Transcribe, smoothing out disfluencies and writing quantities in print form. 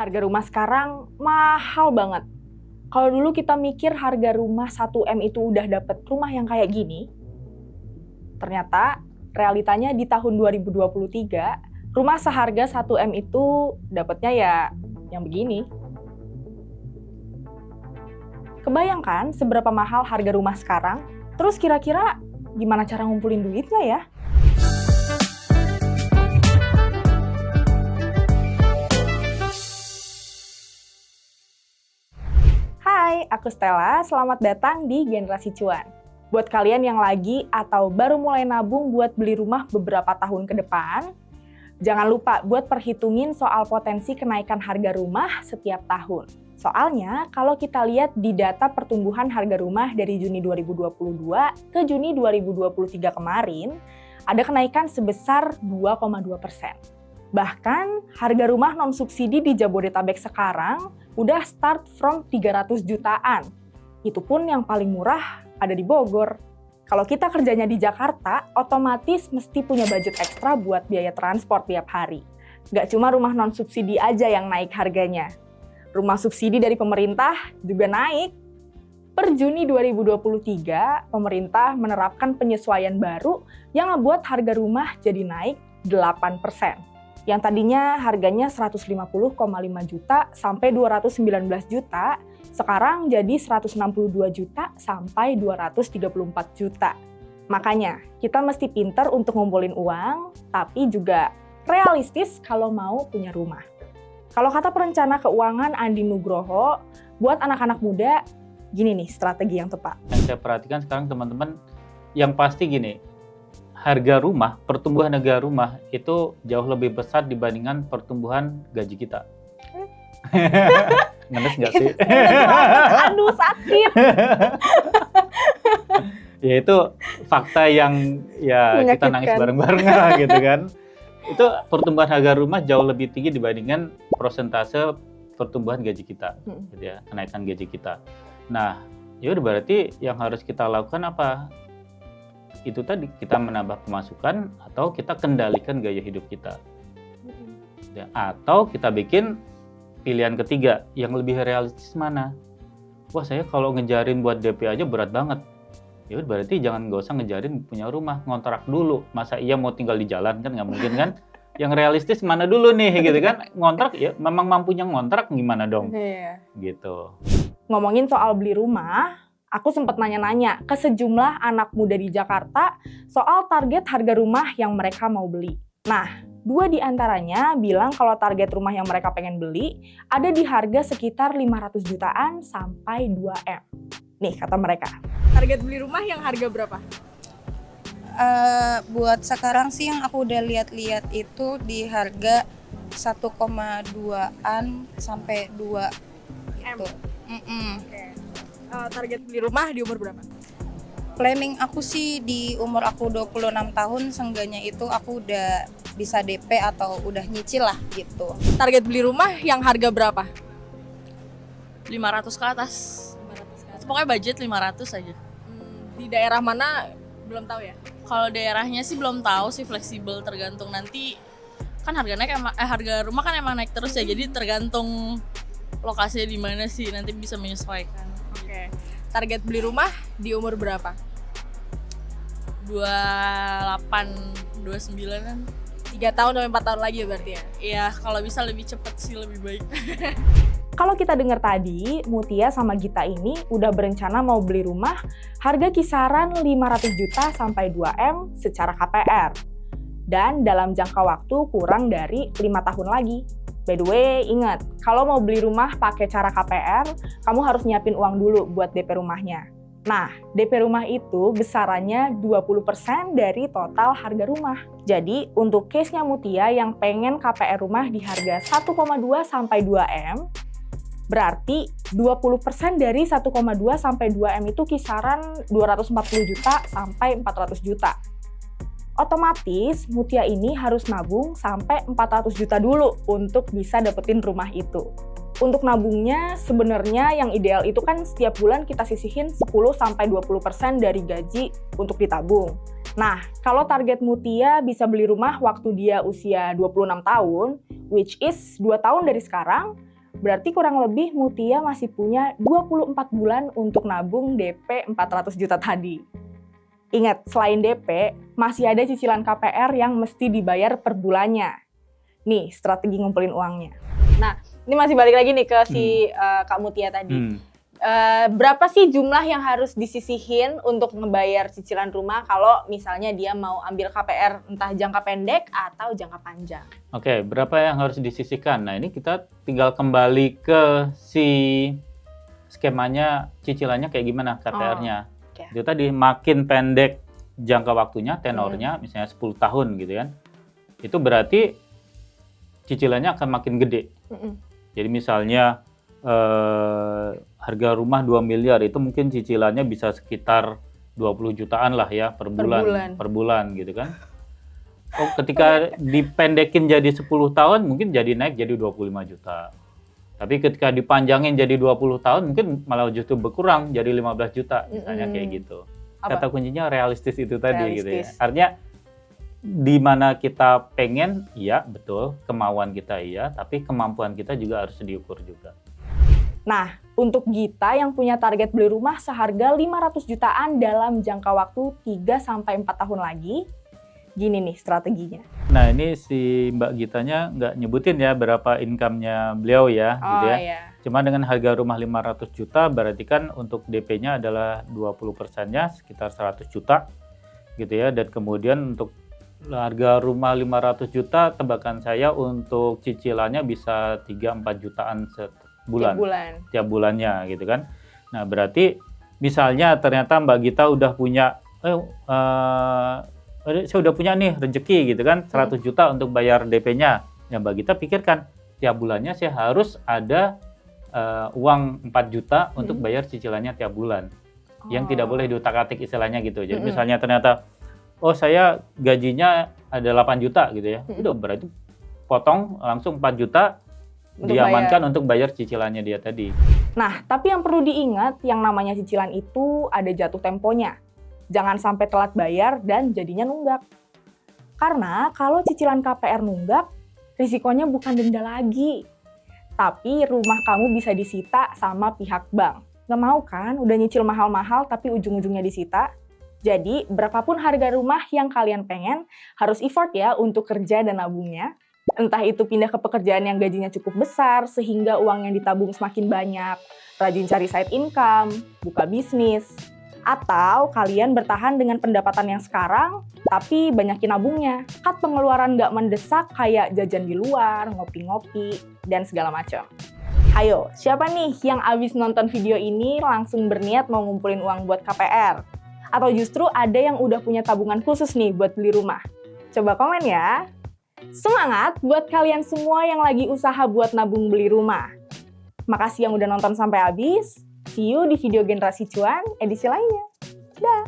Harga rumah sekarang mahal banget. Kalau dulu kita mikir harga rumah 1 M itu udah dapet rumah yang kayak gini, ternyata realitanya di tahun 2023, rumah seharga 1 M itu dapetnya ya yang begini. Kebayangkan seberapa mahal harga rumah sekarang? Terus kira-kira gimana cara ngumpulin duitnya ya? Hai, aku Stella. Selamat datang di Generasi Cuan. Buat kalian yang lagi atau baru mulai nabung buat beli rumah beberapa tahun ke depan, jangan lupa buat perhitungin soal potensi kenaikan harga rumah setiap tahun. Soalnya, kalau kita lihat di data pertumbuhan harga rumah dari Juni 2022 ke Juni 2023 kemarin, ada kenaikan sebesar 2,2%. Bahkan, harga rumah non-subsidi di Jabodetabek sekarang udah start from 300 jutaan. Itu pun yang paling murah ada di Bogor. Kalau kita kerjanya di Jakarta, otomatis mesti punya budget ekstra buat biaya transport tiap hari. Nggak cuma rumah non-subsidi aja yang naik harganya. Rumah subsidi dari pemerintah juga naik. Per Juni 2023, pemerintah menerapkan penyesuaian baru yang ngebuat harga rumah jadi naik 8%. Yang tadinya harganya 150,5 juta sampai 219 juta, sekarang jadi 162 juta sampai 234 juta. Makanya, kita mesti pinter untuk ngumpulin uang, tapi juga realistis kalau mau punya rumah. Kalau kata perencana keuangan Andi Nugroho, buat anak-anak muda, gini nih strategi yang tepat. Yang saya perhatikan sekarang teman-teman, yang pasti gini, harga rumah, pertumbuhan harga rumah itu jauh lebih besar dibandingkan pertumbuhan gaji kita. Ngenes nggak sih? Aduh, sakit. Ya itu fakta yang ya kita nangis bareng-bareng gitu kan. Itu pertumbuhan harga rumah jauh lebih tinggi dibandingkan persentase pertumbuhan gaji kita, gitu ya, kenaikan gaji kita. Nah, ya udah berarti yang harus kita lakukan apa? Itu tadi, kita menambah pemasukan atau kita kendalikan gaya hidup kita. Ya, atau kita bikin pilihan ketiga yang lebih realistis mana? Wah, saya kalau ngejarin buat DP aja berat banget. Ya udah berarti nggak usah ngejarin punya rumah, ngontrak dulu. Masa iya mau tinggal di jalan, kan nggak mungkin kan? Yang realistis mana dulu nih gitu kan? Ngontrak ya memang mampunya ngontrak, gimana dong? Iya. Gitu. Ngomongin soal beli rumah, aku sempat nanya-nanya ke sejumlah anak muda di Jakarta soal target harga rumah yang mereka mau beli. Nah, 2 di antaranya bilang kalau target rumah yang mereka pengen beli ada di harga sekitar 500 jutaan sampai 2M. Nih kata mereka. Target beli rumah yang harga berapa? Buat sekarang sih yang aku udah lihat-lihat itu di harga 1,2an sampai 2 gitu. Okay. Target beli rumah di umur berapa? Planning aku sih di umur aku 26 tahun, seenggaknya itu aku udah bisa DP atau udah nyicil lah gitu. Target beli rumah yang harga berapa? 500 ke atas. Pokoknya budget 500 aja. Di daerah mana belum tahu ya? Kalau daerahnya sih belum tahu sih, fleksibel, tergantung nanti kan harga rumah kan emang naik terus ya. Jadi tergantung lokasinya di mana sih, nanti bisa menyesuaikan. Oke. Target beli rumah di umur berapa? 28, 29-an. 3 tahun sampai 4 tahun lagi ya berarti ya? Iya, kalau bisa lebih cepat sih lebih baik. Kalau kita dengar tadi, Mutia sama Gita ini udah berencana mau beli rumah harga kisaran 500 juta sampai 2M secara KPR. Dan dalam jangka waktu kurang dari 5 tahun lagi. By the way, ingat, kalau mau beli rumah pakai cara KPR, kamu harus nyiapin uang dulu buat DP rumahnya. Nah, DP rumah itu besarannya 20% dari total harga rumah. Jadi, untuk case-nya Mutia yang pengen KPR rumah di harga 1,2 sampai 2M, berarti 20% dari 1,2 sampai 2M itu kisaran 240 juta sampai 400 juta. Otomatis Mutia ini harus nabung sampai 400 juta dulu untuk bisa dapetin rumah itu. Untuk nabungnya sebenarnya yang ideal itu kan setiap bulan kita sisihin 10-20% dari gaji untuk ditabung. Nah, kalau target Mutia bisa beli rumah waktu dia usia 26 tahun, which is 2 tahun dari sekarang, berarti kurang lebih Mutia masih punya 24 bulan untuk nabung DP 400 juta tadi. Ingat, selain DP, masih ada cicilan KPR yang mesti dibayar per bulannya. Nih, strategi ngumpulin uangnya. Nah, ini masih balik lagi nih ke si Kak Mutia tadi. Berapa sih jumlah yang harus disisihin untuk ngebayar cicilan rumah kalau misalnya dia mau ambil KPR entah jangka pendek atau jangka panjang? Oke, berapa yang harus disisihkan? Nah, ini kita tinggal kembali ke si skemanya cicilannya kayak gimana KPR-nya. Itu tadi makin pendek jangka waktunya, tenornya, misalnya 10 tahun gitu kan. Itu berarti cicilannya akan makin gede. Jadi misalnya harga rumah 2 miliar itu mungkin cicilannya bisa sekitar 20 jutaan lah ya per bulan gitu kan. Oh, ketika dipendekin jadi 10 tahun mungkin jadi naik jadi 25 juta. Tapi ketika dipanjangin jadi 20 tahun mungkin malah justru berkurang jadi 15 juta misalnya kayak gitu. Kata kuncinya realistis itu tadi gitu ya. Artinya di mana kita pengen, iya betul, kemauan kita iya, tapi kemampuan kita juga harus diukur juga. Nah, untuk Gita yang punya target beli rumah seharga 500 jutaan dalam jangka waktu 3-4 tahun lagi, gini nih strateginya. Nah, ini si Mbak Gitanya nggak nyebutin ya berapa income-nya beliau ya, gitu ya. Iya. Cuma dengan harga rumah 500 juta, berarti kan untuk DP-nya adalah 20%-nya sekitar 100 juta, gitu ya. Dan kemudian untuk harga rumah 500 juta, tebakan saya untuk cicilannya bisa 3-4 jutaan tiap bulannya gitu kan. Nah, berarti misalnya ternyata Mbak Gita udah punya saya udah punya nih rezeki gitu kan 100 juta untuk bayar DP-nya. Ya Mbak Gita pikirkan tiap bulannya saya harus ada uang 4 juta untuk bayar cicilannya tiap bulan. Yang tidak boleh diutak-atik istilahnya gitu. Jadi misalnya ternyata saya gajinya ada 8 juta gitu ya. Udah berarti potong langsung 4 juta diamankan untuk bayar cicilannya dia tadi. Nah, tapi yang perlu diingat, yang namanya cicilan itu ada jatuh temponya. Jangan sampai telat bayar dan jadinya nunggak. Karena kalau cicilan KPR nunggak, risikonya bukan denda lagi. Tapi rumah kamu bisa disita sama pihak bank. Nggak mau kan, udah nyicil mahal-mahal tapi ujung-ujungnya disita? Jadi, berapapun harga rumah yang kalian pengen, harus effort ya untuk kerja dan nabungnya. Entah itu pindah ke pekerjaan yang gajinya cukup besar, sehingga uang yang ditabung semakin banyak, rajin cari side income, buka bisnis, atau kalian bertahan dengan pendapatan yang sekarang, tapi banyakin nabungnya. Cut pengeluaran nggak mendesak kayak jajan di luar, ngopi-ngopi, dan segala macam. Ayo, siapa nih yang abis nonton video ini langsung berniat mau ngumpulin uang buat KPR? Atau justru ada yang udah punya tabungan khusus nih buat beli rumah? Coba komen ya! Semangat buat kalian semua yang lagi usaha buat nabung beli rumah. Makasih yang udah nonton sampai habis. See you di video Generasi Cuan edisi lainnya. Dah.